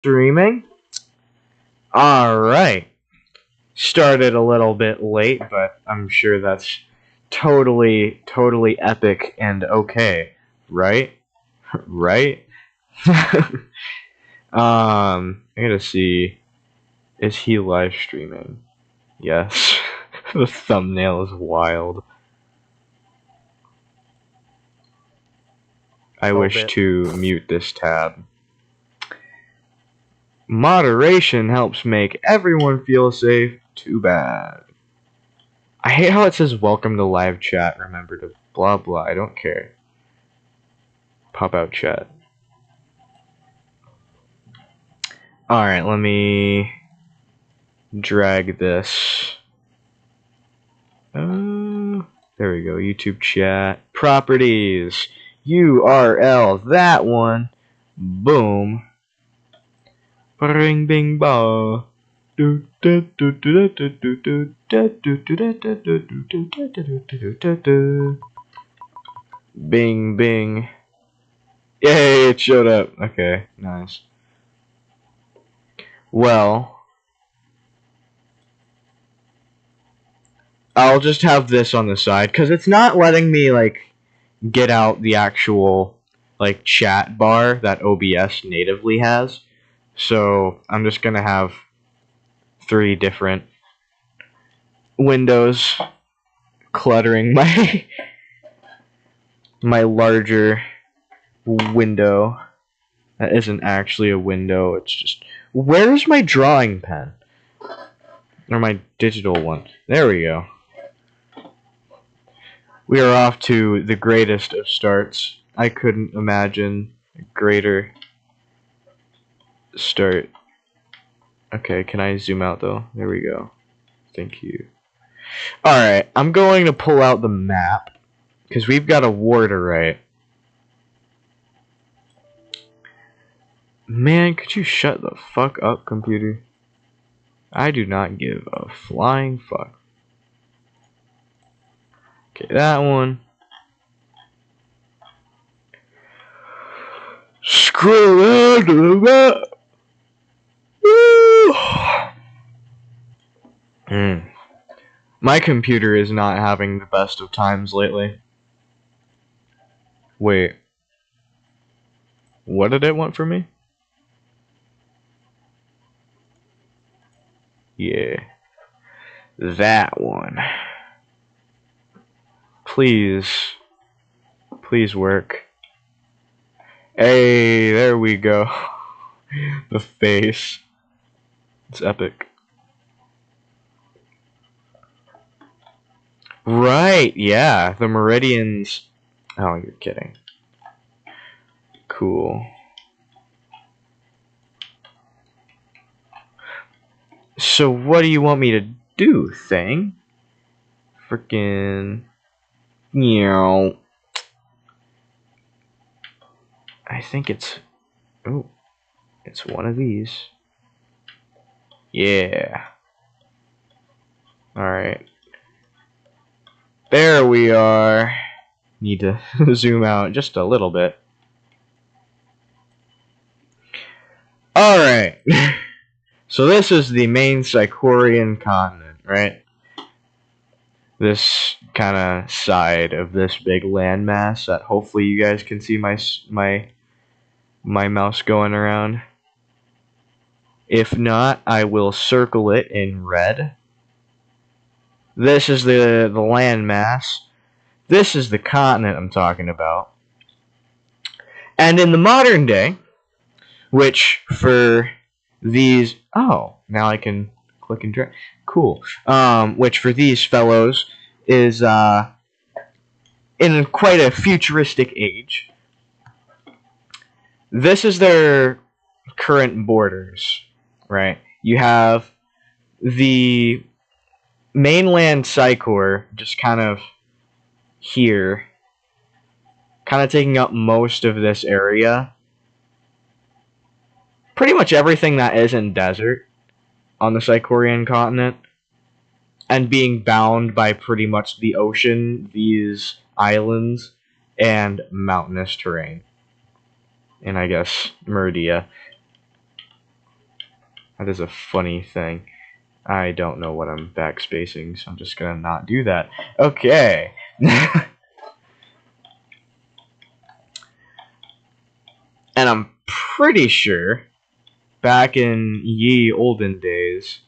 Streaming? Alright. Started a little bit late, but I'm sure that's totally epic and okay. Right? Right? I gotta see. Is he live streaming? Yes. The thumbnail is wild. I wish to mute this tab. Moderation helps make everyone feel safe. Too bad. I hate how it says welcome to live chat. Remember to blah blah. I don't care. Pop out chat. Alright, let me drag this. There we go. YouTube chat. Properties. URL. That one. Boom. Bing bing ba. Bing bing. Yay, it showed up. Okay, nice. Well, I'll just have this on the side because it's not letting me like get out the actual like chat bar that OBS natively has. So I'm just gonna have 3 different windows cluttering my my larger window. That isn't actually a window. It's just, where's my drawing pen? Or my digital one? There we go. We are off to the greatest of starts. I couldn't imagine a greater start. Okay, can I zoom out though? There we go. Thank you. Alright, I'm going to pull out the map because we've got a war to write. Man, could you shut the fuck up, computer? I do not give a flying fuck. Okay, that one. Scroll down to the map. My computer is not having the best of times lately. Wait. What did it want from me? Yeah. That one. Please. Please work. Hey, there we go. The face. It's epic. Right, yeah. The meridians. Oh, you're kidding. Cool. So what do you want me to do, thing? Frickin'... Meow. I think it's... Oh. It's one of these. Yeah. Alright. There we are. Need to zoom out just a little bit. Alright. So this is the main Sicorian continent, right? This kind of side of this big landmass that hopefully you guys can see my mouse going around. If not, I will circle it in red. This is the landmass. This is the continent I'm talking about. And in the modern day, which for these... Oh, now I can click and drag. Cool. Which for these fellows is in quite a futuristic age. This is their current borders, right? You have the mainland Sicor just kind of here, kind of taking up most of this area. Pretty much everything that isn't desert on the Sicorian continent, and being bound by pretty much the ocean, these islands, and mountainous terrain. And I guess Meridia. That is a funny thing. I don't know what I'm backspacing, so I'm just gonna not do that. Okay. And I'm pretty sure back in ye olden days,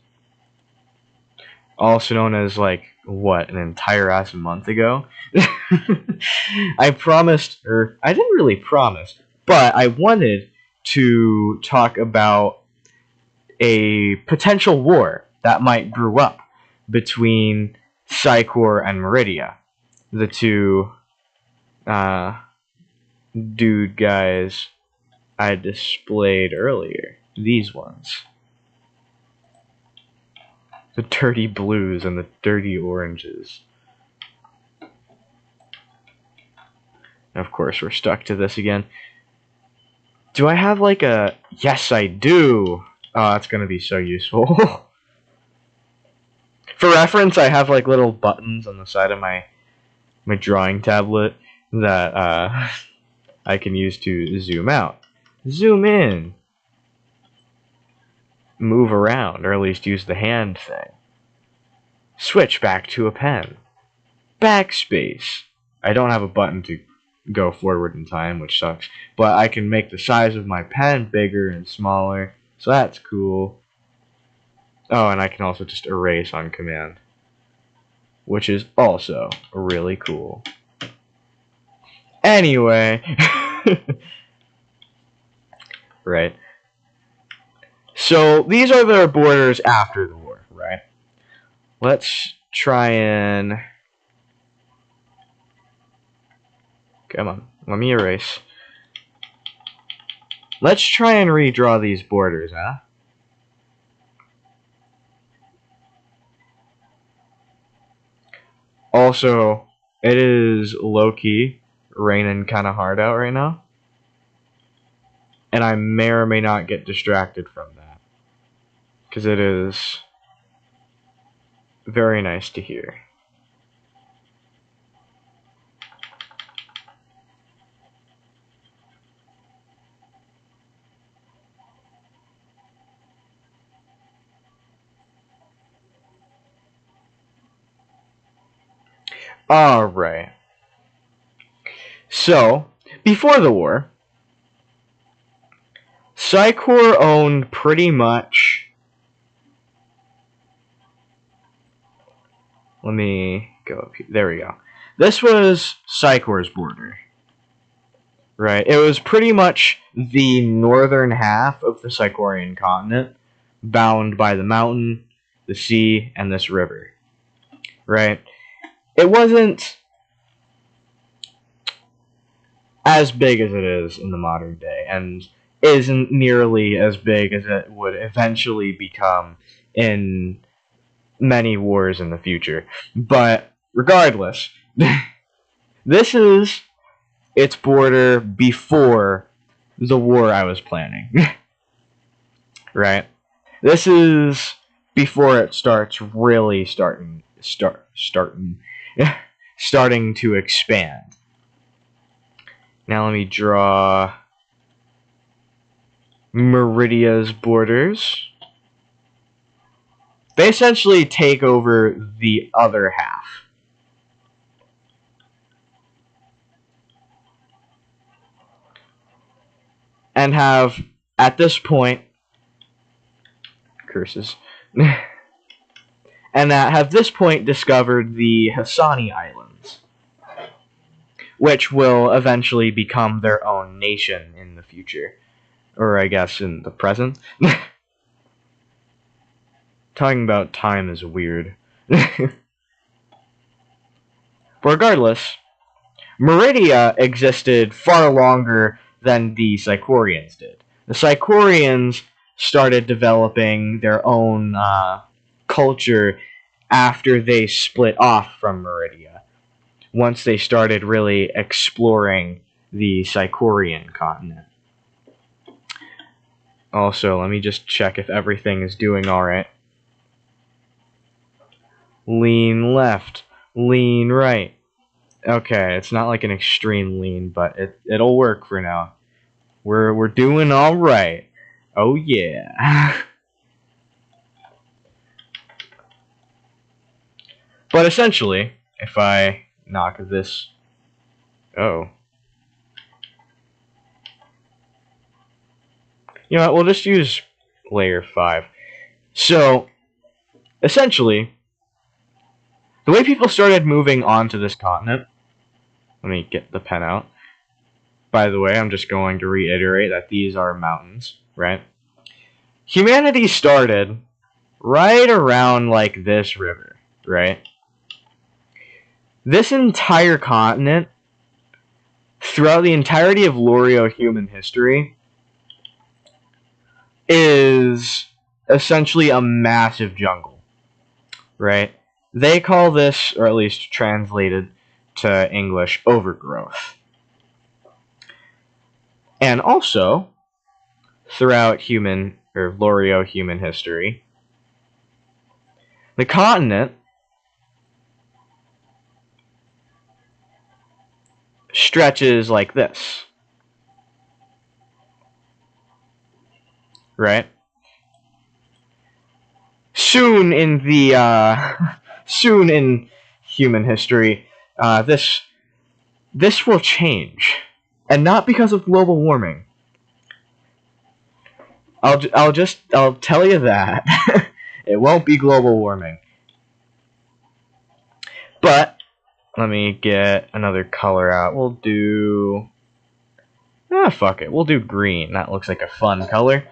also known as like what, an entire ass month ago, I promised, or I didn't really promise, but I wanted to talk about a potential war that might brew up between Psychor and Meridia, the two dude guys I displayed earlier. These ones. The dirty blues and the dirty oranges. And of course, we're stuck to this again. Do I have like a... Yes, I do! Oh, that's gonna be so useful. For reference, I have like little buttons on the side of my drawing tablet that I can use to zoom out, zoom in, move around, or at least use the hand thing. Switch back to a pen. Backspace. I don't have a button to go forward in time, which sucks, but I can make the size of my pen bigger and smaller, so that's cool. Oh, and I can also just erase on command, which is also really cool. Anyway, right. So these are their borders after the war, right? Let's try and... Come on, let me erase. Let's try and redraw these borders, huh? Also, it is low-key raining kind of hard out right now. And I may or may not get distracted from that, because it is very nice to hear. Alright. So, before the war, Psychor owned pretty much... Let me go up here. There we go. This was Psychor's border. Right. It was pretty much the northern half of the Psychorian continent, bound by the mountain, the sea, and this river. Right. It wasn't as big as it is in the modern day, and isn't nearly as big as it would eventually become in many wars in the future. But regardless, this is its border before the war I was planning. Right? This is before it starts really starting to expand. Now let me draw Meridia's borders. They essentially take over the other half. And have, at this point, curses, and have this point discovered the Hassani Islands, which will eventually become their own nation in the future. Or I guess in the present. Talking about time is weird. Regardless, Meridia existed far longer than the Psychorians did. The Psychorians started developing their own culture after they split off from Meridia, once they started really exploring the Psychorian continent. Also, let me just check if everything is doing alright. Lean left, lean right. Okay, it's not like an extreme lean, but it'll work for now. We're doing all right. Oh yeah. But essentially, if I knock this... Oh. You know what, we'll just use layer 5. So, essentially, the way people started moving onto this continent... Let me get the pen out. By the way, I'm just going to reiterate that these are mountains, right? Humanity started right around, like, this river, right? This entire continent, throughout the entirety of Lorio human history, is essentially a massive jungle, right? They call this, or at least translated to English, overgrowth. And also, throughout human, or Lorio human history, the continent stretches like this, right? Soon in the soon in human history, this will change, and not because of global warming. I'll tell you that it won't be global warming. But let me get another color out. We'll do fuck it. We'll do green. That looks like a fun color.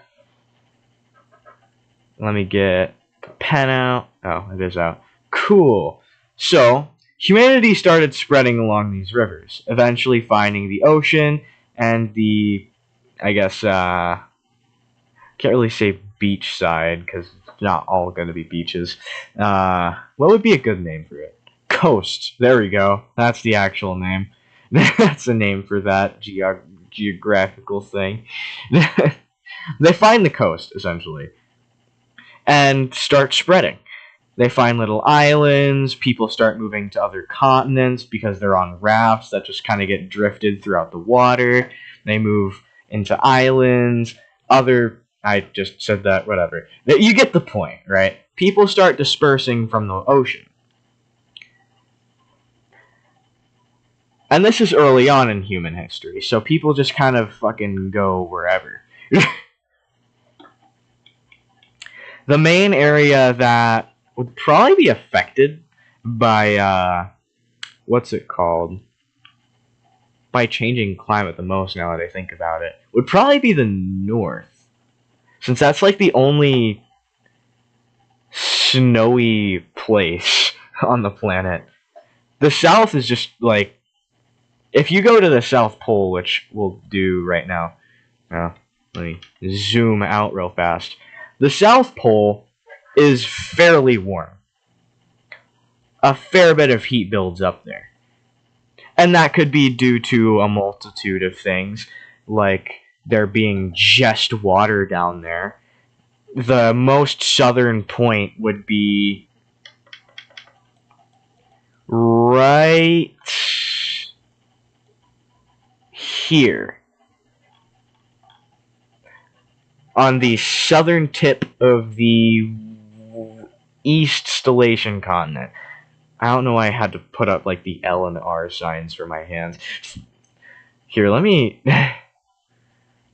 Let me get the pen out. Oh, it is out. Cool. So, humanity started spreading along these rivers, eventually finding the ocean and the, I guess, can't really say beach side, because it's not all going to be beaches. What would be a good name for it? Coast. There we go. That's the actual name. That's the name for that geographical thing. They find the coast, essentially, and start spreading. They find little islands, people start moving to other continents because they're on rafts that just kind of get drifted throughout the water. They move into islands, I just said that, whatever. You get the point, right? People start dispersing from the ocean. And this is early on in human history, so people just kind of fucking go wherever. The main area that would probably be affected by, what's it called? By changing climate the most, now that I think about it, would probably be the north. Since that's like the only snowy place on the planet. The south is just like, if you go to the South Pole, which we'll do right now, let me zoom out real fast. The South Pole is fairly warm. A fair bit of heat builds up there. And that could be due to a multitude of things, like there being just water down there. The most southern point would be right here, on the southern tip of the East Stellation continent. I don't know why I had to put up like the L and R signs for my hands. Here, let me...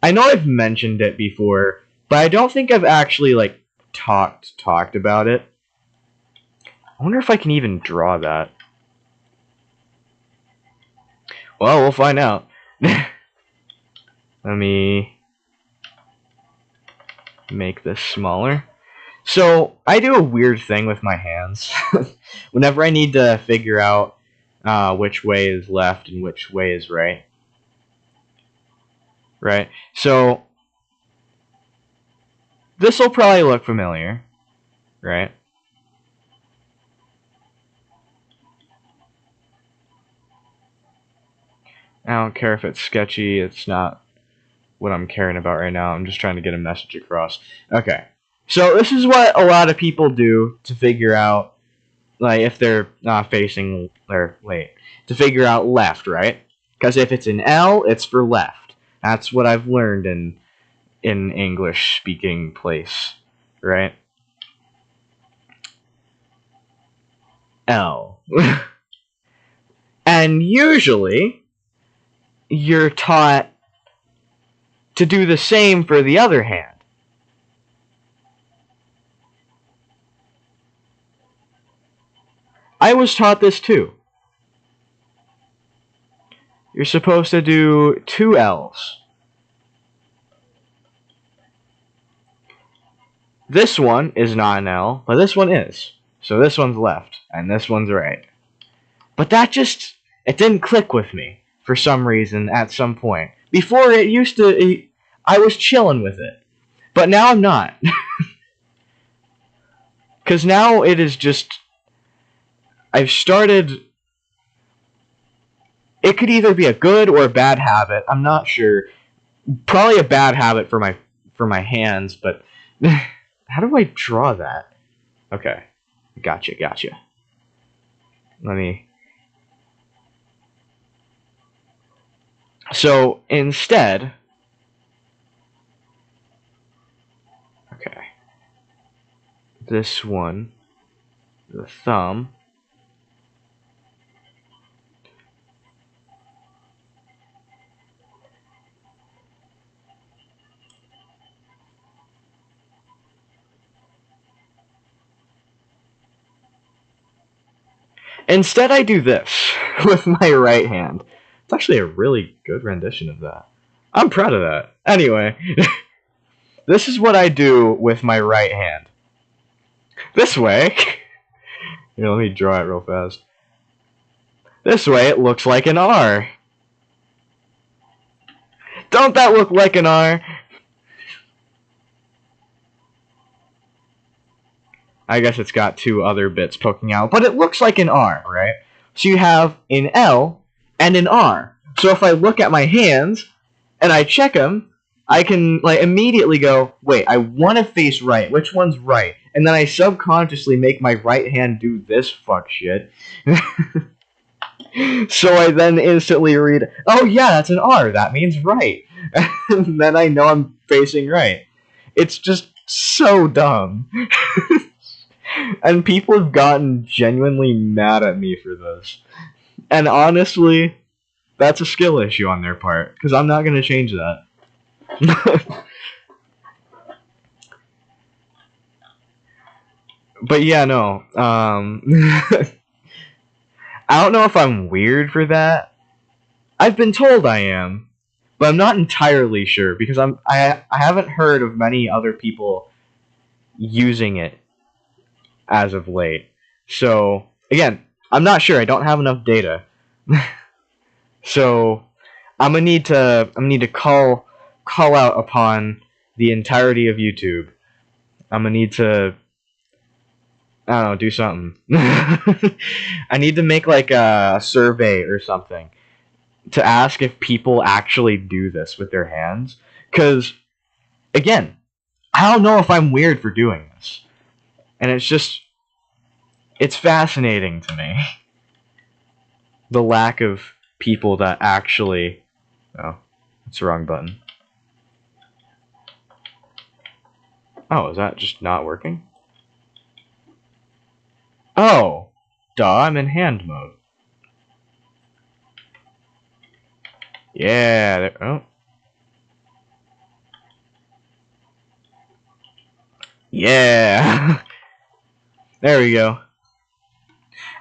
I know I've mentioned it before, but I don't think I've actually like talked about it. I wonder if I can even draw that. Well, we'll find out. Let me make this smaller. So, I do a weird thing with my hands. Whenever I need to figure out which way is left and which way is right. Right? So, this will probably look familiar. Right? I don't care if it's sketchy, it's not what I'm caring about right now. I'm just trying to get a message across. Okay. So this is what a lot of people do to figure out, like, if they're facing, or wait, to figure out left, right? Because if it's an L, it's for left. That's what I've learned in English speaking place, right? L. And usually, you're taught to do the same for the other hand. I was taught this too. You're supposed to do 2 L's. This one is not an L, but this one is. So this one's left, and this one's right. But that just, it didn't click with me for some reason at some point. Before it used to, I was chilling with it. But now I'm not. Because now it is just, I've started, it could either be a good or a bad habit. I'm not sure. Probably a bad habit for my hands, but how do I draw that? Okay. Gotcha. Let me. So instead, okay, this one, the thumb, instead I do this with my right hand. It's actually a really good rendition of that. I'm proud of that. Anyway, this is what I do with my right hand. This way, here, let me draw it real fast. This way it looks like an R. Don't that look like an R? I guess it's got 2 other bits poking out, but it looks like an R, right? So you have an L and an R. So if I look at my hands and I check them, I can like immediately go, wait, I want to face right. Which one's right? And then I subconsciously make my right hand do this fuck shit. So I then instantly read, oh yeah, that's an R. That means right. And then I know I'm facing right. It's just so dumb. And people have gotten genuinely mad at me for this. And honestly, that's a skill issue on their part, because I'm not going to change that. But yeah, no. I don't know if I'm weird for that. I've been told I am, but I'm not entirely sure, because I haven't heard of many other people using it as of late. So again, I'm not sure. I don't have enough data. So I'm gonna need to call out upon the entirety of YouTube. I'm gonna need to, I don't know, do something. I need to make like a survey or something to ask if people actually do this with their hands. Because again, I don't know if I'm weird for doing this. And it's fascinating to me. The lack of people that actually... Oh, it's the wrong button. Oh, is that just not working? Oh, duh, I'm in hand mode. Yeah, oh. Yeah! There we go.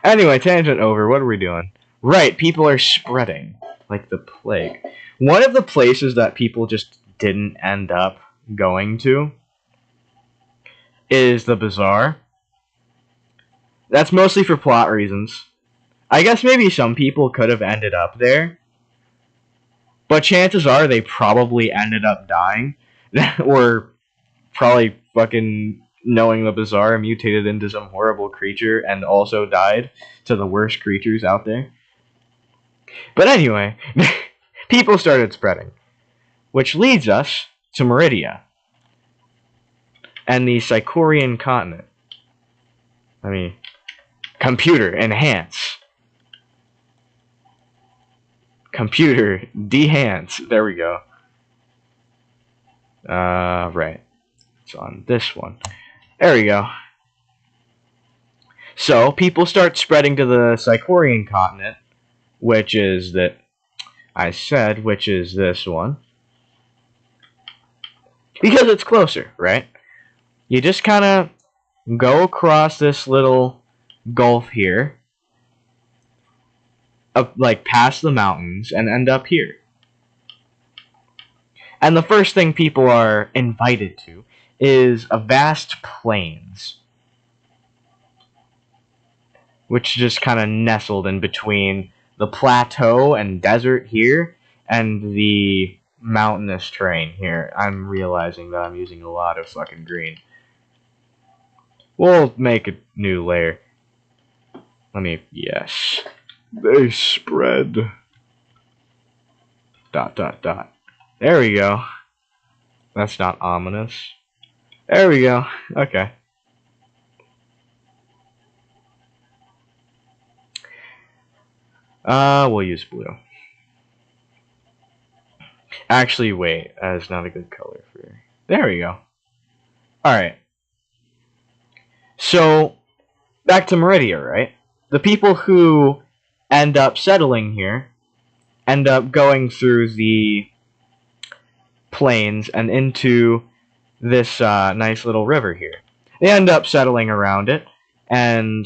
Anyway, tangent over. What are we doing? Right, people are spreading like the plague. One of the places that people just didn't end up going to is the bazaar. That's mostly for plot reasons. I guess maybe some people could have ended up there, but chances are they probably ended up dying, or probably fucking knowing the bazaar mutated into some horrible creature and also died to the worst creatures out there. But anyway, people started spreading, which leads us to Meridia and the Sicorian continent. I mean, computer enhance. Computer dehance. There we go. Right. It's on this one. There we go. So people start spreading to the Sicorian continent, which is which is this one. Because it's closer, right? You just kind of go across this little gulf here, like past the mountains, and end up here. And the first thing people are invited to is a vast plains, which just kind of nestled in between the plateau and desert here and the mountainous terrain here. I'm realizing that I'm using a lot of fucking green. We'll make a new layer. Yes. They spread. ... There we go. That's not ominous. There we go. Okay. We'll use blue. Actually, wait. That's not a good color for... There we go. Alright. So, back to Meridia, right? The people who end up settling here end up going through the plains and into this nice little river here. They end up settling around it and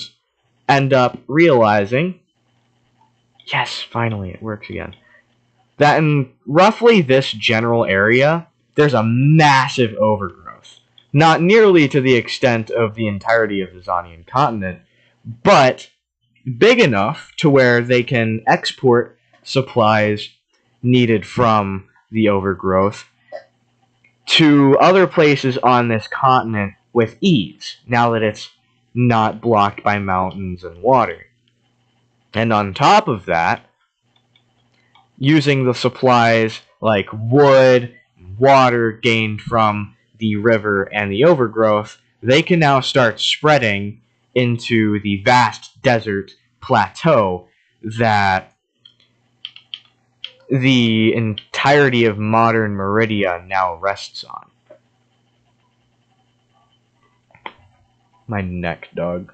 end up realizing, yes, finally it works again, that in roughly this general area, there's a massive overgrowth. Not nearly to the extent of the entirety of the Zonian continent, but big enough to where they can export supplies needed from the overgrowth to other places on this continent with ease, now that it's not blocked by mountains and water. And on top of that, using the supplies like wood, water gained from the river and the overgrowth, they can now start spreading into the vast desert plateau that the entirety of modern Meridia now rests on. My neck, dog.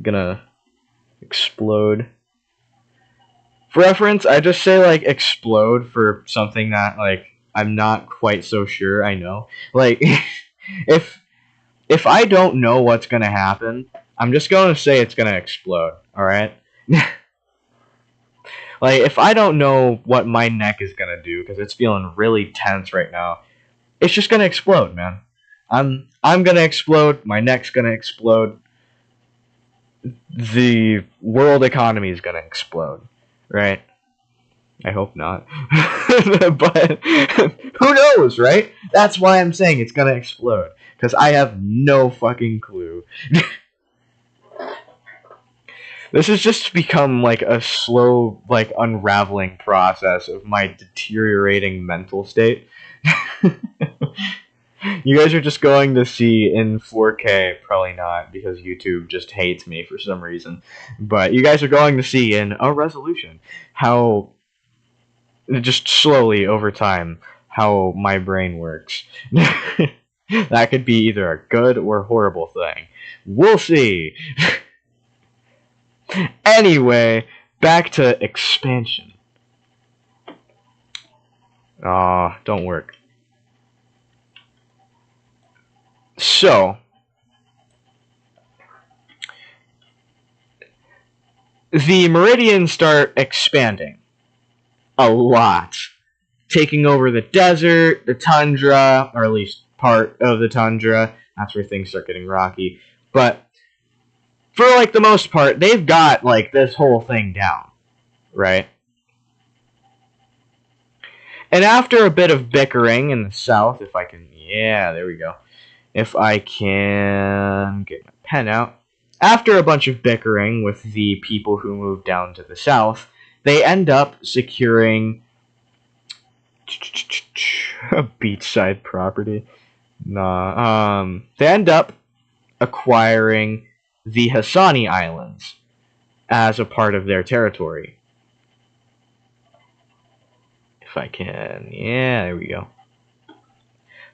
Gonna explode. For reference, I just say, like, explode for something that, like, I'm not quite so sure I know. Like, if I don't know what's gonna happen, I'm just gonna say it's gonna explode, alright? Like, if I don't know what my neck is gonna do, because it's feeling really tense right now, it's just gonna explode, man. I'm gonna explode, my neck's gonna explode, the world economy is gonna explode, right? I hope not. But who knows, right? That's why I'm saying it's gonna explode, because I have no fucking clue. This has just become like a slow, like, unraveling process of my deteriorating mental state. You guys are just going to see in 4K, probably not, because YouTube just hates me for some reason, but you guys are going to see in a resolution how, just slowly over time, how my brain works. That could be either a good or horrible thing. We'll see. Anyway, back to expansion. Don't work. So, the Meridians start expanding a lot, taking over the desert, the tundra, or at least part of the tundra. That's where things start getting rocky. But for, like, the most part, they've got, like, this whole thing down, right? And after a bit of bickering in the south, if I can... Yeah, there we go. If I can get my pen out. After a bunch of bickering with the people who moved down to the south, they end up securing a beachside property. They end up acquiring the Hassani Islands as a part of their territory. If I can... Yeah, there we go.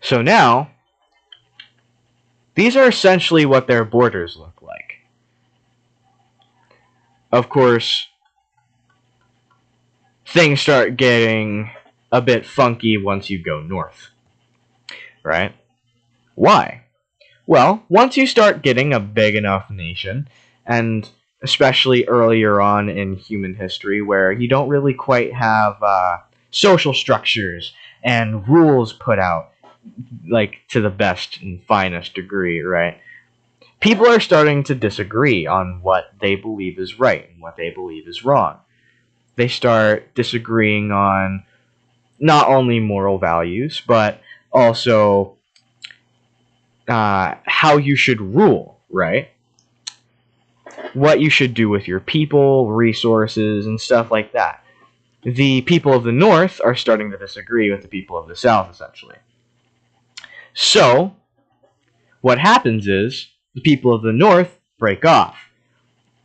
So now, these are essentially what their borders look like. of course, things start getting a bit funky once you go north, right? Why? Well, once you start getting a big enough nation, and especially earlier on in human history, where you don't really quite have social structures and rules put out, like to the best and finest degree, right? People are starting to disagree on what they believe is right and what they believe is wrong. They start disagreeing on not only moral values, but also how you should rule, right? What you should do with your people, resources, and stuff like that. The people of the North are starting to disagree with the people of the South, essentially. So, what happens is the people of the North break off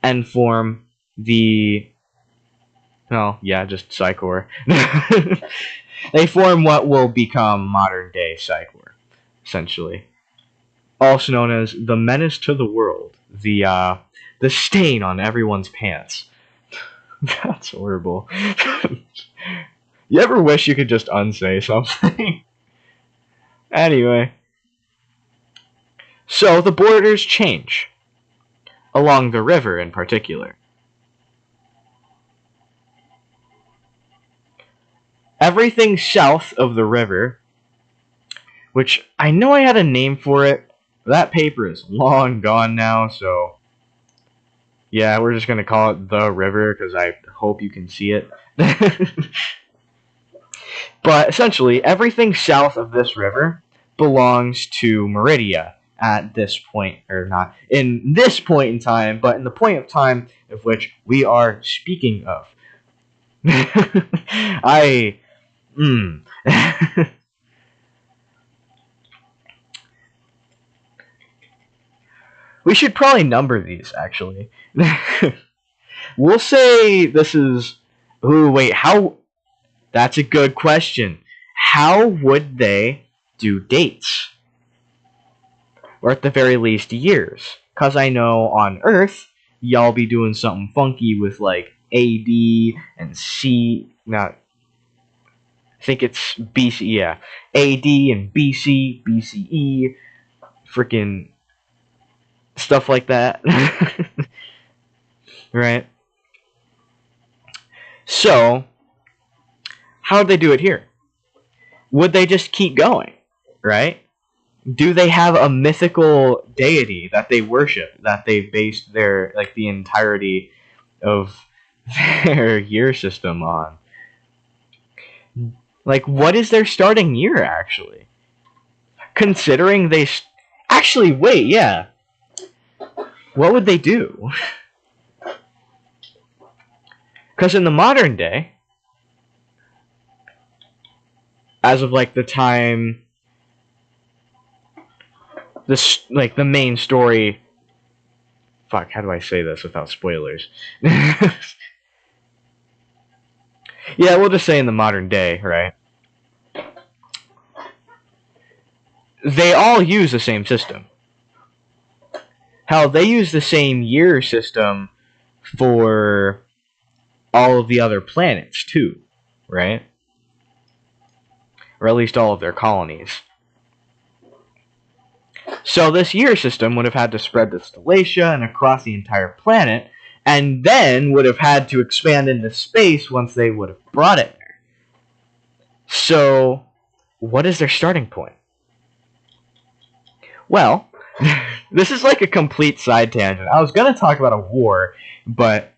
and form the. Well, yeah, just Psychor. They form what will become modern day Psychor, essentially. Also known as the menace to the world, the stain on everyone's pants. That's horrible. You ever wish you could just unsay something? Anyway, so the borders change along the river in particular. Everything south of the river, which I know I had a name for it. That paper is long gone now, so yeah, we're just gonna call it the river because I hope you can see it. But essentially, everything south of this river belongs to Meridia at this point, or not in this point in time, but in the point of time of which we are speaking of. We should probably number these, actually. We'll say this is. Ooh, wait, how. That's a good question. How would they do dates? Or at the very least, years? Because I know on Earth, y'all be doing something funky with like AD and C. Not. I think it's BC, yeah. AD and BC, BCE, freaking stuff like that. Right? So, how'd they do it here? Would they just keep going? Right? Do they have a mythical deity that they worship, that they based their, like, the entirety of their year system on? Like, what is their starting year, actually? Considering they. Actually, wait, yeah. What would they do? Because in the modern day, as of like the time, this like the main story. Fuck, how do I say this without spoilers? Yeah, we'll just say in the modern day, right? They all use the same system. Hell, they use the same year system for all of the other planets too, right? Or at least all of their colonies. So this year system would have had to spread to Stellatia and across the entire planet, and then would have had to expand into space once they would have brought it there. So, what is their starting point? Well, this is like a complete side tangent. I was going to talk about a war, but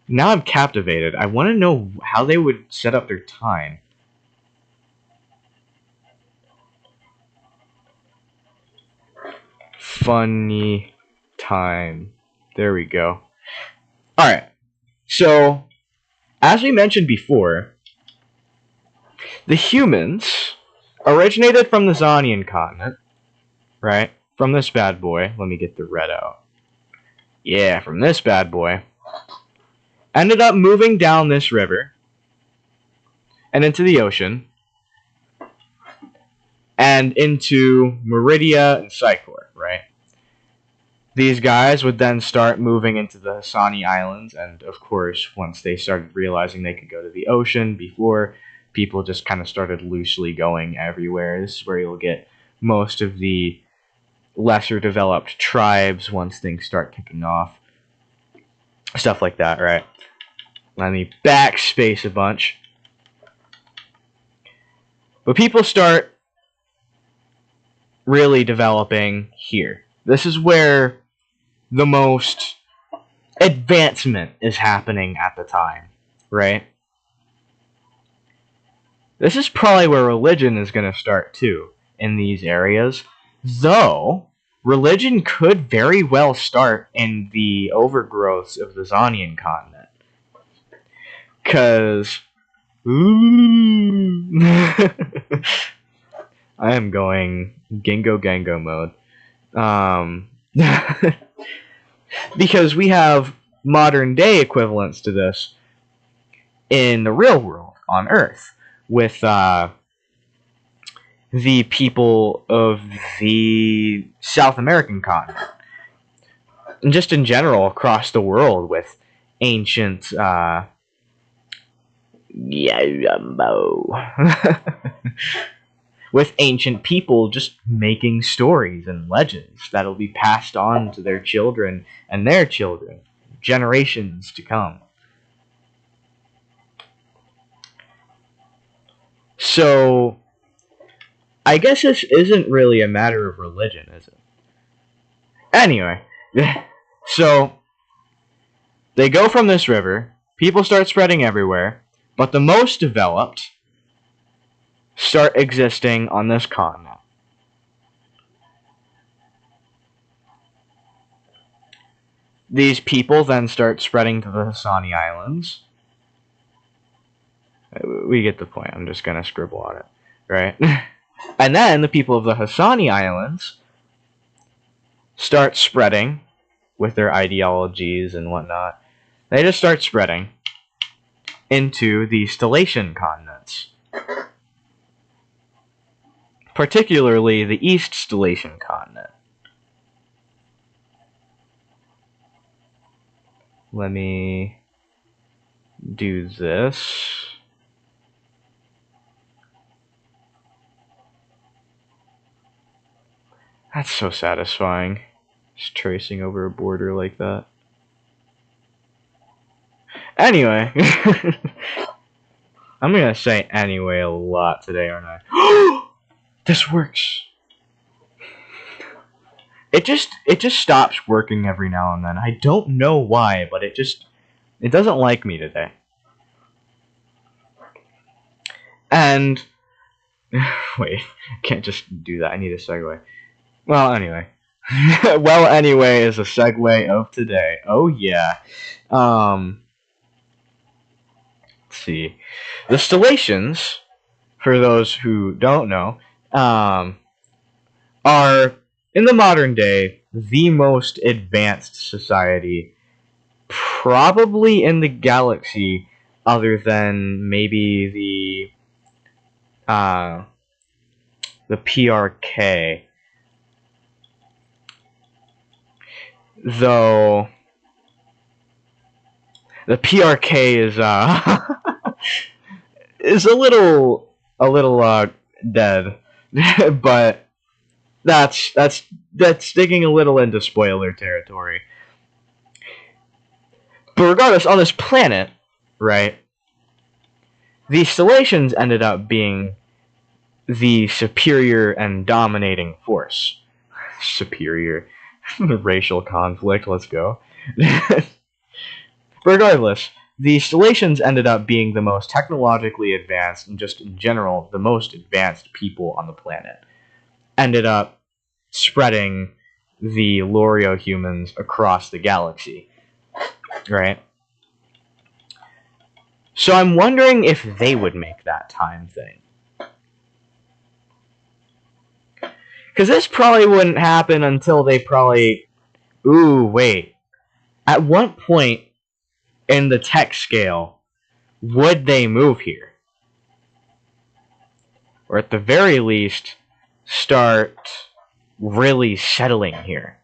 now I'm captivated. I want to know how they would set up their time. Funny time. There we go. Alright. So, as we mentioned before, the humans originated from the Zonian continent, right? From this bad boy. Let me get the red out. Yeah, from this bad boy. Ended up moving down this river and into the ocean and into Meridia and Psychor, right? these guys would then start moving into the Hassani Islands, and of course, once they started realizing they could go to the ocean before, people just kind of started loosely going everywhere. This is where you'll get most of the lesser developed tribes once things start kicking off. Stuff like that, right? Let me backspace a bunch. But people start really developing here. This is where the most advancement is happening at the time, right? This is probably where religion is going to start too, in these areas. Though, religion could very well start in the overgrowths of the Zonian continent. Because... I am going Gingo Gango mode. Because we have modern day equivalents to this in the real world, on Earth, with the people of the South American continent. And just in general, across the world, with ancient... with ancient people just making stories and legends that'll be passed on to their children and their children, generations to come. So, I guess this isn't really a matter of religion, is it? Anyway, so, they go from this river, people start spreading everywhere, but the most developed start existing on this continent. These people then start spreading to the Hassani Islands. We get the point. I'm just going to scribble on it, right? And then the people of the Hassani Islands start spreading with their ideologies and whatnot. They just start spreading into the Stellation continents. Particularly the East Stellation continent. Let me do this. That's so satisfying. Just tracing over a border like that. Anyway. I'm gonna say anyway a lot today, aren't I? This works. It just stops working every now and then. I don't know why, but it doesn't like me today. And wait, I can't just do that. I need a segue. Well, anyway. Well, anyway is a segue of today. Oh yeah. Let's see. The Stellations, for those who don't know, are, in the modern day, the most advanced society probably in the galaxy, other than maybe the PRK. Though the PRK is a little dead, but that's digging a little into spoiler territory. But regardless, on this planet, right, the Stellations ended up being the superior and dominating force. Superior. Racial conflict, let's go. Regardless, the Stellations ended up being the most technologically advanced, and just in general, the most advanced people on the planet. Ended up spreading the Lorio humans across the galaxy. Right? So I'm wondering if they would make that time thing. Because this probably wouldn't happen until they probably... Ooh, wait. At what point in the tech scale would they move here? Or at the very least, start really settling here?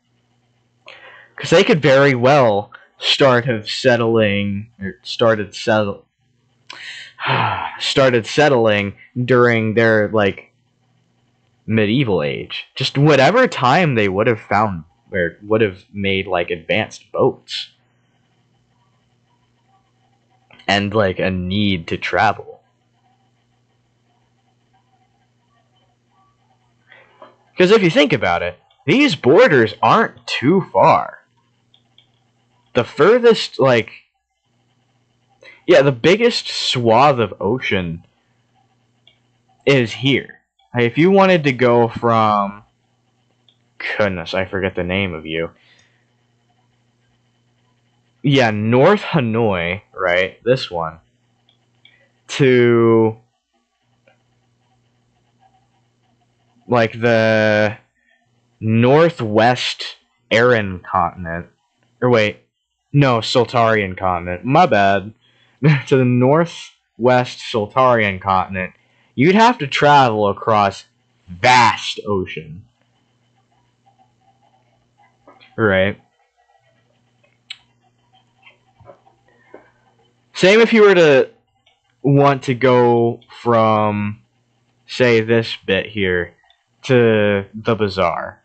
Because they could very well started settling during their like medieval age. Just whatever time they would have found or would have made like advanced boats and like a need to travel. Because if you think about it, these borders aren't too far. The furthest, like, yeah, the biggest swath of ocean is here. Like, if you wanted to go from, goodness, I forget the name of you. Yeah, North Hanoi, right? This one. To, like, the northwest Aran continent. Or wait, no, Soltarian continent. My bad. To the northwest Soltarian continent, you'd have to travel across vast ocean. Right? Same if you were to want to go from, say, this bit here to the bazaar.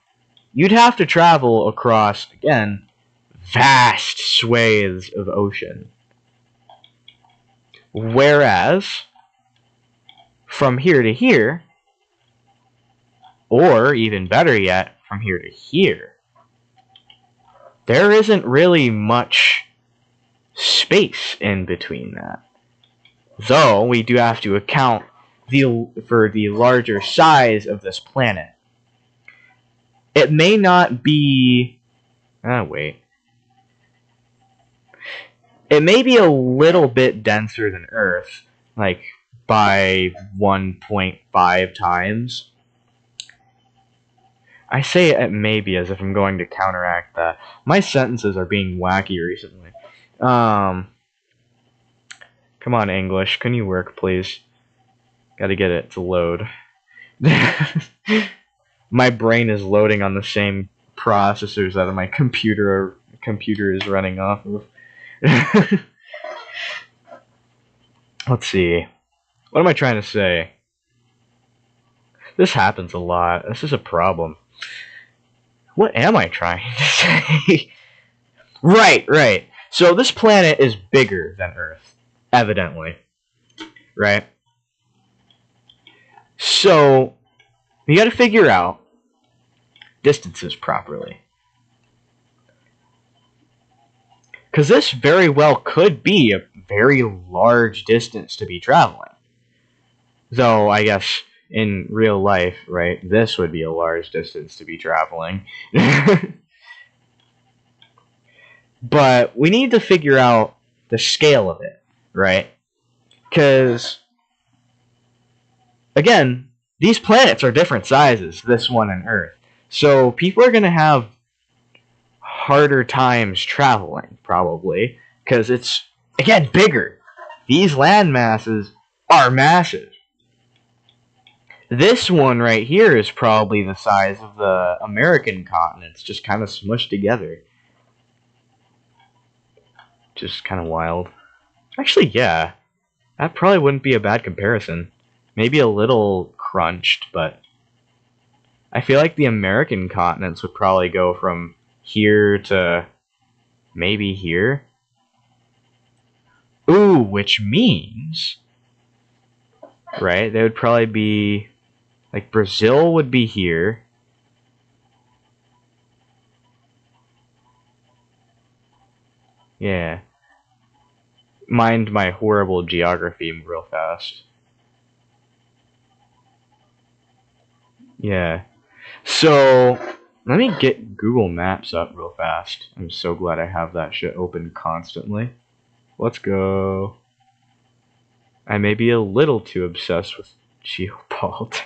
You'd have to travel across, again, vast swathes of ocean. Whereas, from here to here, or even better yet, from here to here, there isn't really much space in between that. Though we do have to account for the larger size of this planet. It may not be... wait. It may be a little bit denser than Earth, like by 1.5 times. I say it may be as if I'm going to counteract that. My sentences are being wacky recently. Come on, English. Can you work, please? Gotta get it to load. My brain is loading on the same processors that my computer is running off of. Let's see. What am I trying to say? This happens a lot. This is a problem. What am I trying to say? Right. So this planet is bigger than Earth, evidently. Right? So, you gotta figure out distances properly. Because this very well could be a very large distance to be traveling. Though, I guess, in real life, right, this would be a large distance to be traveling. But we need to figure out the scale of it, right? Because, again, these planets are different sizes, this one and Earth. So people are going to have harder times traveling, probably, because it's, again, bigger. These land masses are massive. This one right here is probably the size of the American continents, just kind of smushed together. Just kind of wild. Actually, yeah. That probably wouldn't be a bad comparison. Maybe a little crunched, but I feel like the American continents would probably go from here to maybe here. Ooh, which means, right, they would probably be, like, Brazil would be here. Yeah. Mind my horrible geography real fast. Yeah. So, let me get Google Maps up real fast. I'm so glad I have that shit open constantly. Let's go. I may be a little too obsessed with geopolitics.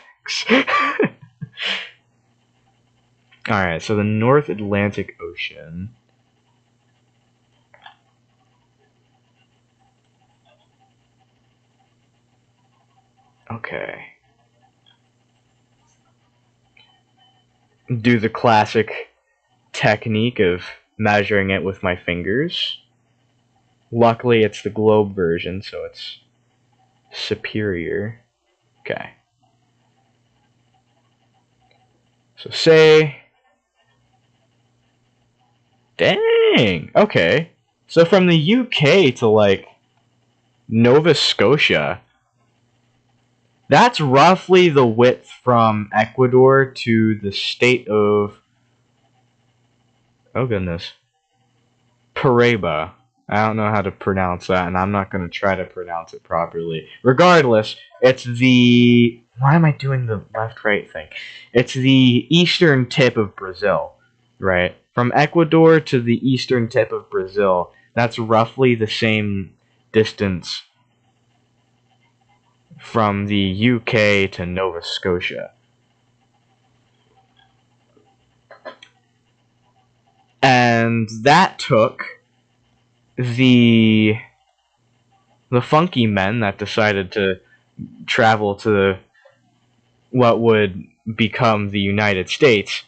Alright, so the North Atlantic Ocean. Okay. Do the classic technique of measuring it with my fingers. Luckily, it's the globe version, so it's superior. Okay. So say... Dang! Okay. So from the UK to, like, Nova Scotia, that's roughly the width from Ecuador to the state of... Oh, goodness. Paraiba. I don't know how to pronounce that, and I'm not going to try to pronounce it properly. Regardless, it's the... Why am I doing the left-right thing? It's the eastern tip of Brazil, right? From Ecuador to the eastern tip of Brazil, that's roughly the same distance from the UK to Nova Scotia. And that took the funky men that decided to travel to what would become the United States.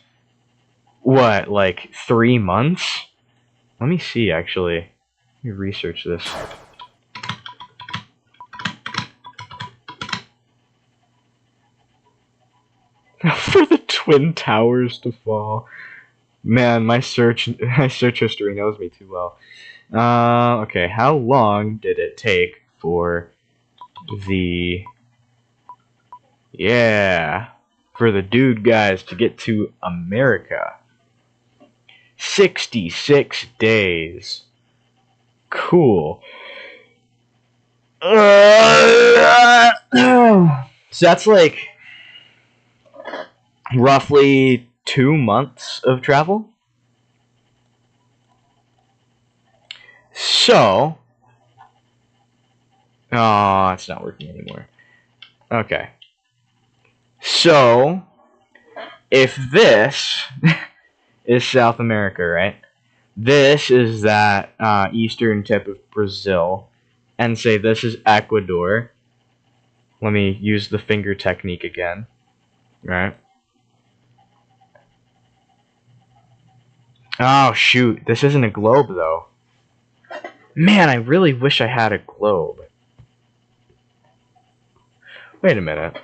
What, like 3 months? Let me see, actually. Let me research this. For the Twin Towers to fall. Man, my search history knows me too well. Okay, how long did it take for the... Yeah, for the dude guys to get to America? 66 days. Cool. So that's like roughly 2 months of travel. So, oh, it's not working anymore. Okay. So, if this is South America, right? This is that eastern tip of Brazil, and say this is Ecuador. Let me use the finger technique again, right? Oh shoot, this isn't a globe though. Man, I really wish I had a globe. Wait a minute.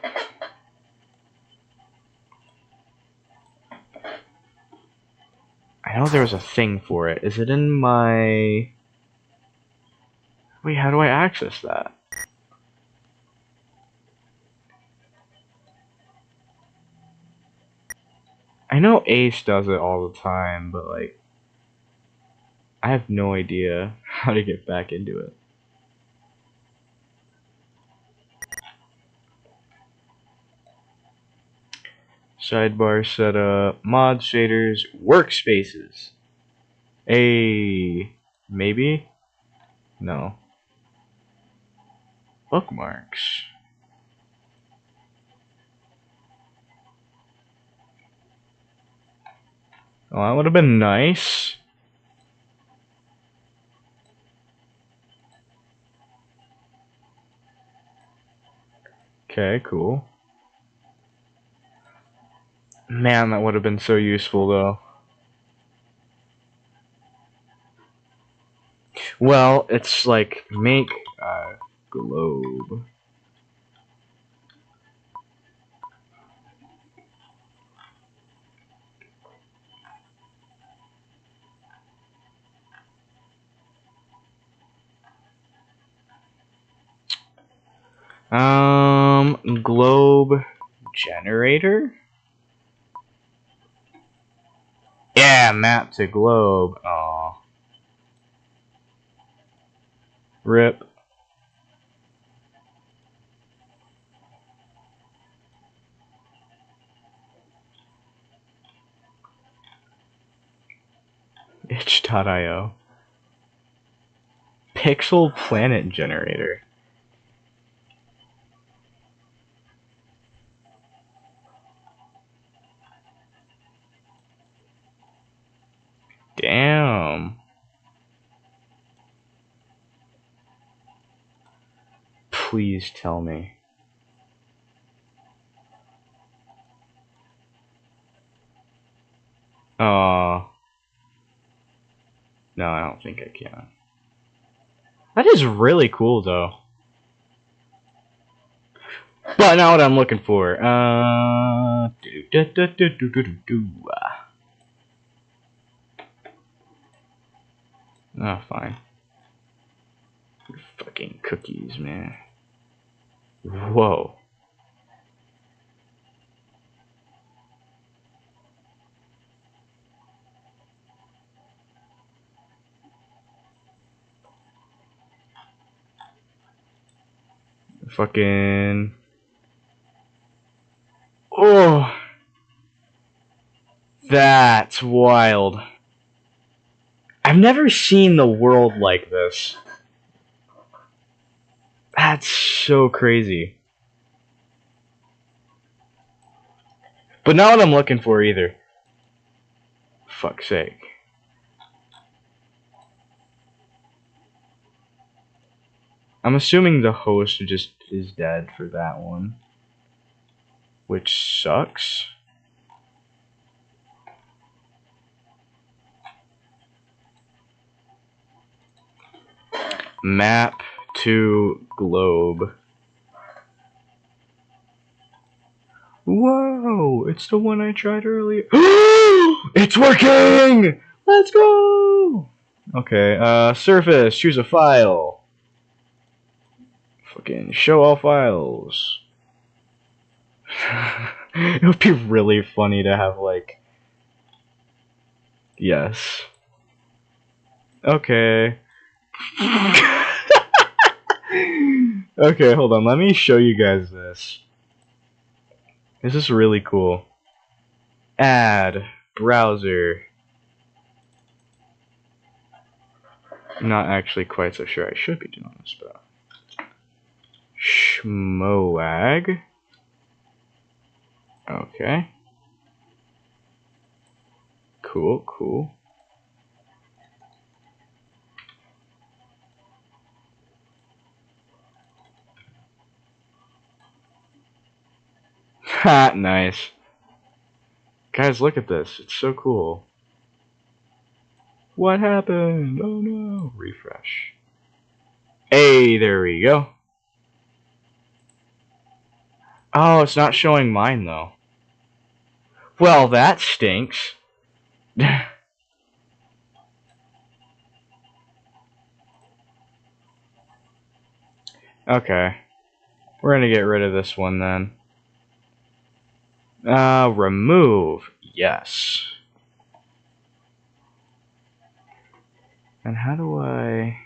I know there was a thing for it. Is it in my... Wait, how do I access that? I know Ace does it all the time, but like... I have no idea how to get back into it. Sidebar setup, mod shaders, workspaces. Maybe? No. Bookmarks. Oh, that would have been nice. Okay, cool. Man, that would have been so useful, though. Well, it's like, make a globe. Globe generator? Yeah, map to globe. Aw. Rip. Itch.io. Pixel planet generator. Damn. Please tell me. Aw. No, I don't think I can. That is really cool, though. But not what I'm looking for. Oh, fine. Fucking cookies, man. Whoa. Fucking. Oh. That's wild. I've never seen the world like this. That's so crazy. But not what I'm looking for either. Fuck's sake. I'm assuming the host just is dead for that one. Which sucks. Map to globe. Whoa! It's the one I tried earlier. It's working! Let's go! Okay, surface, choose a file. Fucking show all files. It would be really funny to have, like... Yes. Okay. Okay, hold on. Let me show you guys this. This is really cool. Add. Browser. I'm not actually quite so sure I should be doing this, but... Schmoag. Okay. Cool, cool. Ha, nice. Guys, look at this. It's so cool. What happened? Oh no. Refresh. Hey, there we go. Oh, it's not showing mine, though. Well, that stinks. Okay. We're gonna get rid of this one, then. Remove. Yes. And how do I...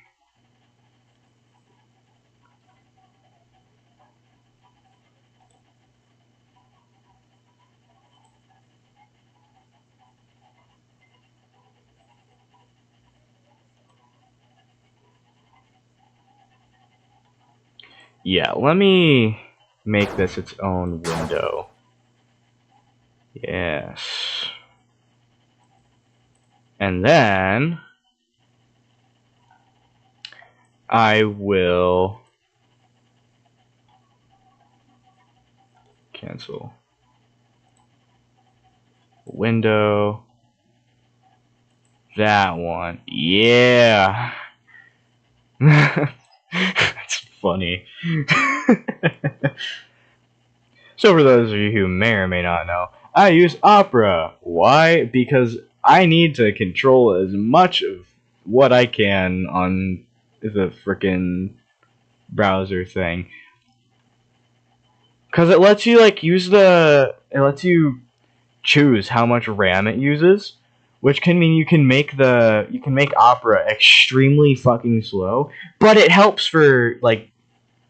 Yeah, let me make this its own window. Yes. And then I will cancel window. That one. Yeah. That's funny. So for those of you who may or may not know, I use Opera. Why? Because I need to control as much of what I can on the frickin' browser thing. Because it lets you, like, it lets you choose how much RAM it uses, which can mean you can make Opera extremely fucking slow, but it helps for, like,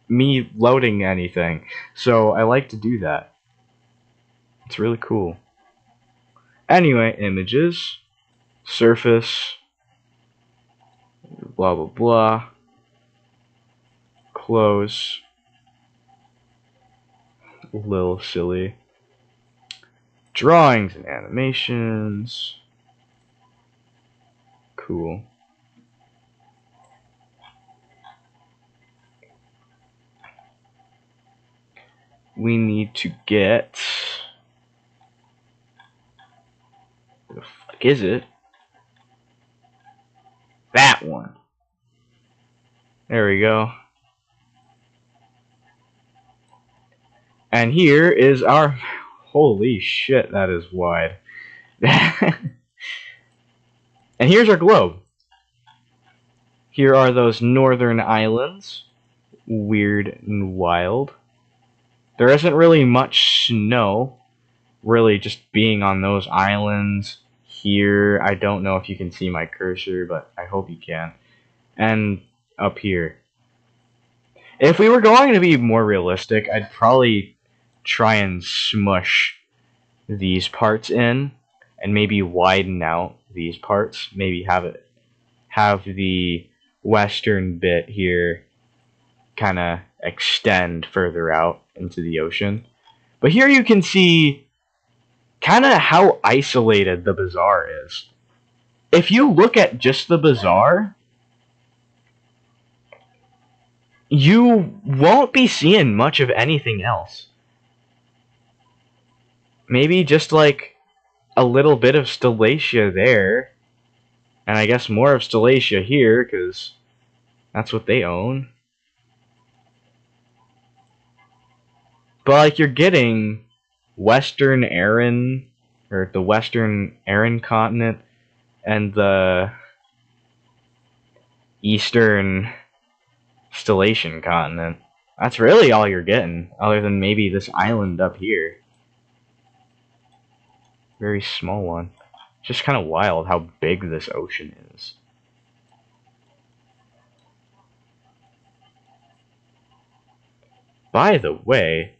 me loading anything. So I like to do that. It's really cool. Anyway, images, surface, blah blah blah, close, little silly, drawings and animations, cool. We need to get, where the fuck is it? That one. There we go. And here is our... Holy shit, that is wide. And here's our globe. Here are those northern islands. Weird and wild. There isn't really much snow. Really just being on those islands. Here, I don't know if you can see my cursor, but I hope you can. And up here. If we were going to be more realistic, I'd probably try and smush these parts in and maybe widen out these parts. Maybe have the western bit here kind of extend further out into the ocean. But here you can see kind of how isolated the bazaar is. If you look at just the bazaar, you won't be seeing much of anything else. Maybe just like a little bit of Stellatia there. And I guess more of Stellatia here, because that's what they own. But like you're getting Western Aran, or the Western Aran continent, and the Eastern Stellation continent. That's really all you're getting, other than maybe this island up here. Very small one. It's just kind of wild how big this ocean is. By the way,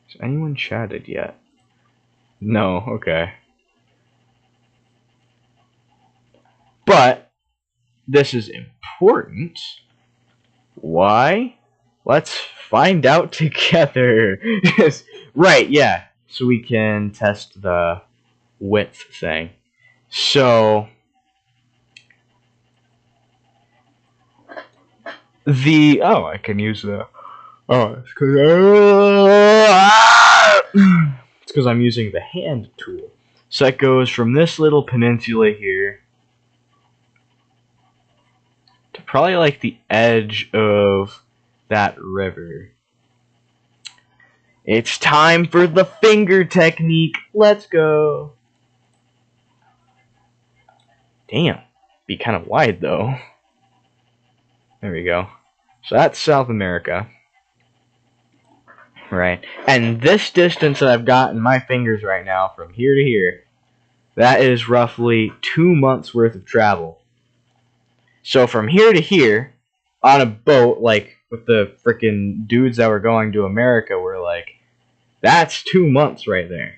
has anyone chatted yet? No, okay. But this is important. Why? Let's find out together. Right, yeah. So we can test the width thing. So I can use the it's because I'm using the hand tool. So that goes from this little peninsula here to probably like the edge of that river. It's time for the finger technique. Let's go. Damn. Be kind of wide though. There we go. So that's South America. Right. And this distance that I've got in my fingers right now from here to here, that is roughly 2 months worth of travel. So from here to here, on a boat, like with the freaking dudes that were going to America, we're like, that's 2 months right there.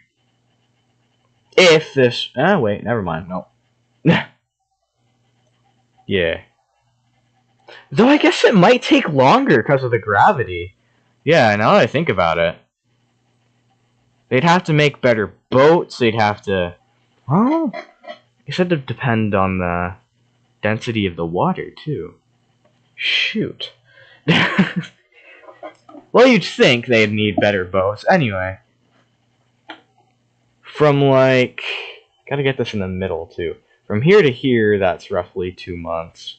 If this... wait, never mind. No. Yeah. Though I guess it might take longer because of the gravity. Yeah, now that I think about it. They'd have to make better boats. They'd have to... Oh, I guess it'd depend on the density of the water, too. Shoot. Well, you'd think they'd need better boats. Anyway. From, like... Gotta get this in the middle, too. From here to here, that's roughly 2 months.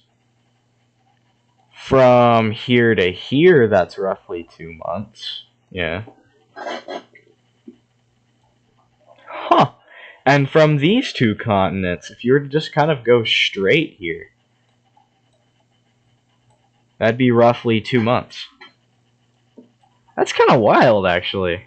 From here to here, that's roughly 2 months. Yeah. Huh. And from these two continents, if you were to just kind of go straight here, that'd be roughly 2 months. That's kind of wild, actually.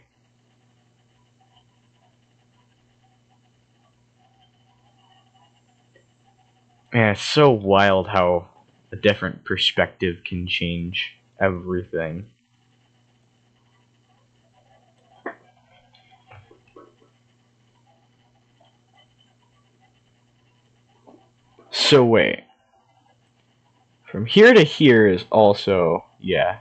Man, it's so wild how a different perspective can change everything. So wait. From here to here is also, yeah.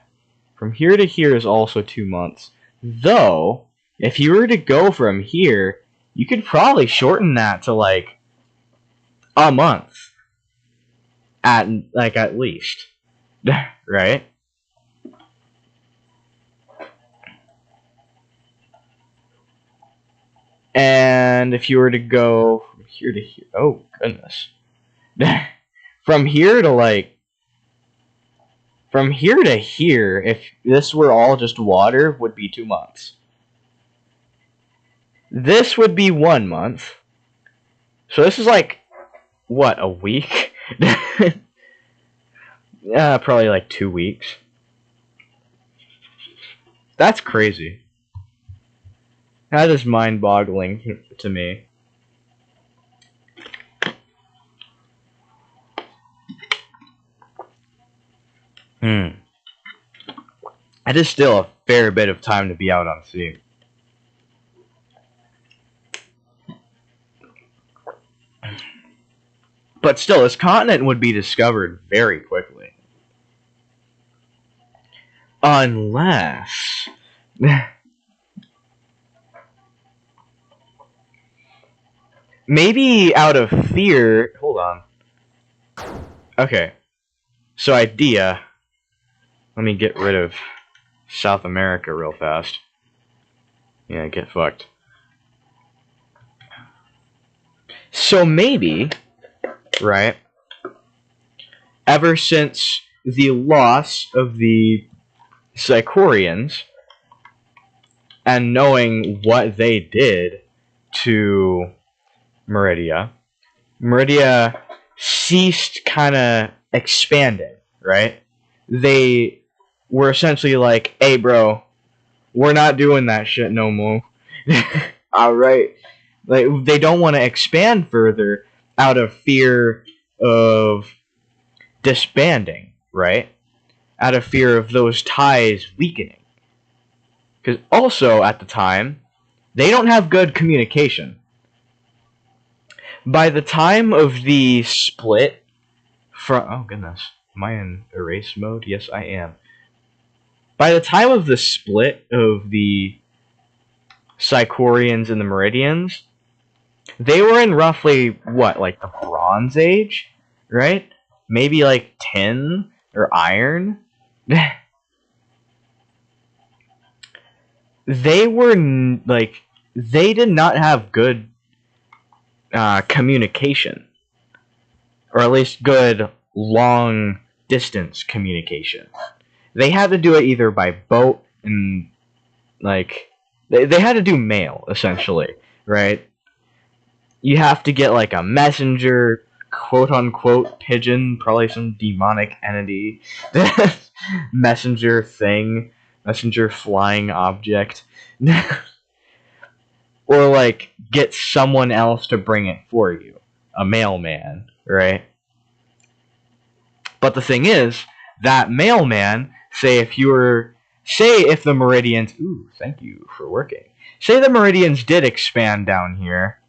From here to here is also 2 months. Though, if you were to go from here, you could probably shorten that to like a month. At least. Right? And if you were to go from here to here, oh goodness. From here to like, from here to here, if this were all just water, would be 2 months. This would be 1 month. So this is like, what, a week? Probably like 2 weeks. That's crazy. That is mind-boggling to me. That is still a fair bit of time to be out on sea. But still, this continent would be discovered very quickly. Unless... maybe out of fear... Hold on. Okay. So idea... Let me get rid of South America real fast. Yeah, get fucked. So maybe, right, ever since the loss of the Sicorians, and knowing what they did to Meridia ceased kind of expanding, right? They were essentially like, hey bro, we're not doing that shit no more. Alright. Like, they don't want to expand further out of fear of disbanding, right? Out of fear of those ties weakening. Because also, at the time, they don't have good communication. By the time of the split from... Oh, goodness. Am I in erase mode? Yes, I am. By the time of the split of the Sicorians and the Meridians, they were in roughly, what, like the Bronze Age? Right? Maybe like tin or iron? They were, like, they did not have good communication. Or at least good long-distance communication. They had to do it either by boat and, like, they had to do mail, essentially, right? You have to get, like, a messenger, quote-unquote, pigeon, probably some demonic entity, messenger thing, messenger flying object, or, like, get someone else to bring it for you, a mailman, right? But the thing is, that mailman, say if the Meridians, ooh, thank you for working, say the Meridians did expand down here,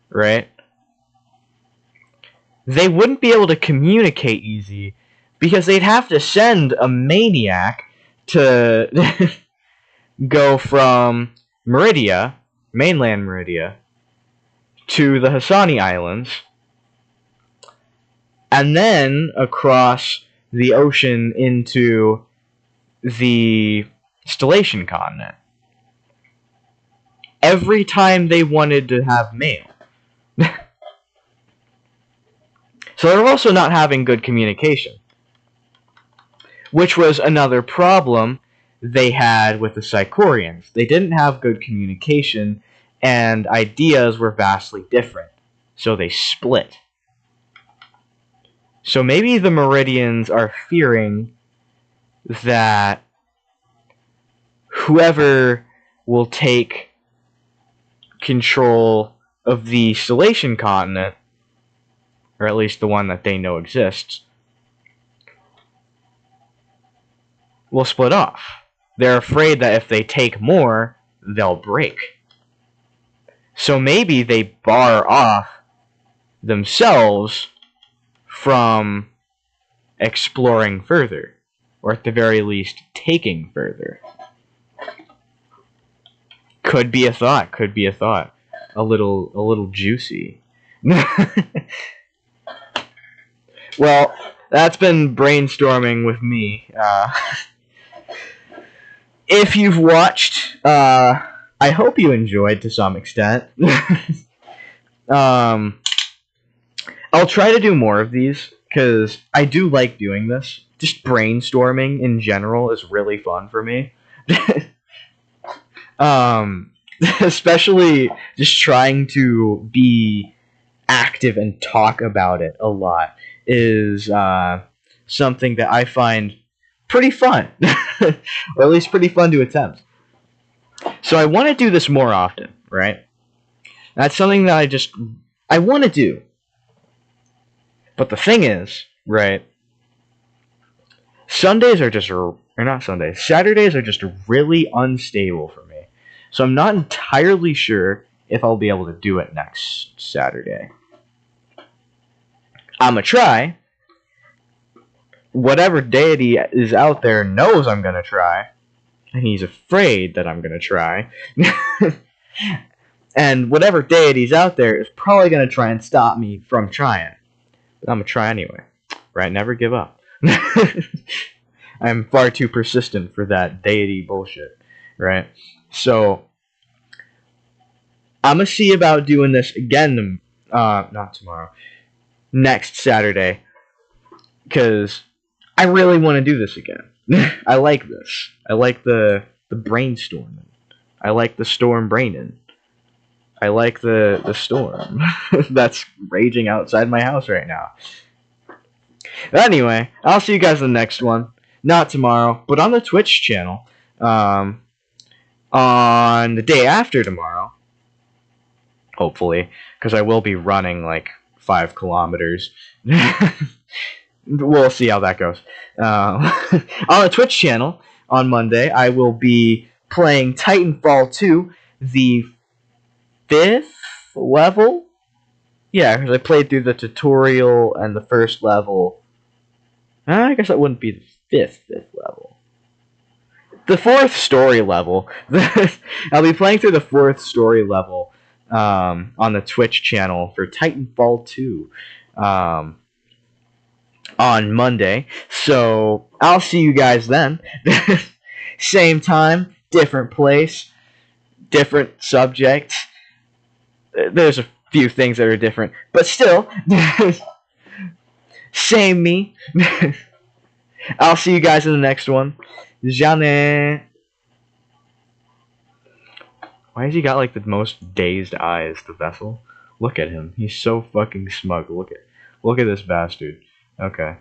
right? They wouldn't be able to communicate easy because they'd have to send a maniac to go from Meridia, mainland Meridia, to the Hassani Islands, and then across the ocean into the Stellation continent. Every time they wanted to have mail. So they're also not having good communication, which was another problem they had with the Sicorians. They didn't have good communication, and ideas were vastly different, so they split. So maybe the Meridians are fearing that whoever will take control of the Stellation continent, or at least the one that they know exists, will split off. They're afraid that if they take more, they'll break. So maybe they bar off themselves from exploring further, or at the very least, taking further. Could be a thought, could be a thought. A little juicy. Well, that's been brainstorming with me. If you've watched, I hope you enjoyed to some extent. I'll try to do more of these because I do like doing this. Just brainstorming in general is really fun for me. um, especially just trying to be active and talk about it a lot is something that I find pretty fun, or at least pretty fun to attempt. So I want to do this more often, right? That's something that I want to do. But the thing is, right? Sundays are just, or not Sundays, Saturdays are just really unstable for me. So I'm not entirely sure if I'll be able to do it next Saturday. I'm going to try. Whatever deity is out there knows I'm going to try. And he's afraid that I'm going to try. And whatever deity's out there is probably going to try and stop me from trying. But I'm going to try anyway. Right? Never give up. I'm far too persistent for that deity bullshit. Right? So, I'm going to see about doing this again, not tomorrow, next Saturday. Because I really want to do this again. I like this. I like the brainstorming. I like the storm braining. I like the storm that's raging outside my house right now. Anyway, I'll see you guys in the next one. Not tomorrow, but on the Twitch channel. On the day after tomorrow. Hopefully. Because I will be running like 5 kilometers. We'll see how that goes. On the Twitch channel on Monday, I will be playing Titanfall 2, the 5th level? Yeah, because I played through the tutorial and the first level. I guess that wouldn't be the 5th level. The 4th story level. I'll be playing through the 4th story level on the Twitch channel for Titanfall 2 on Monday. So, I'll see you guys then. Same time, different place, different subject. There's a few things that are different, but still, same me. I'll see you guys in the next one. Jamais. Why has he got like the most dazed eyes, the vessel? Look at him. He's so fucking smug. Look at this bastard. Okay.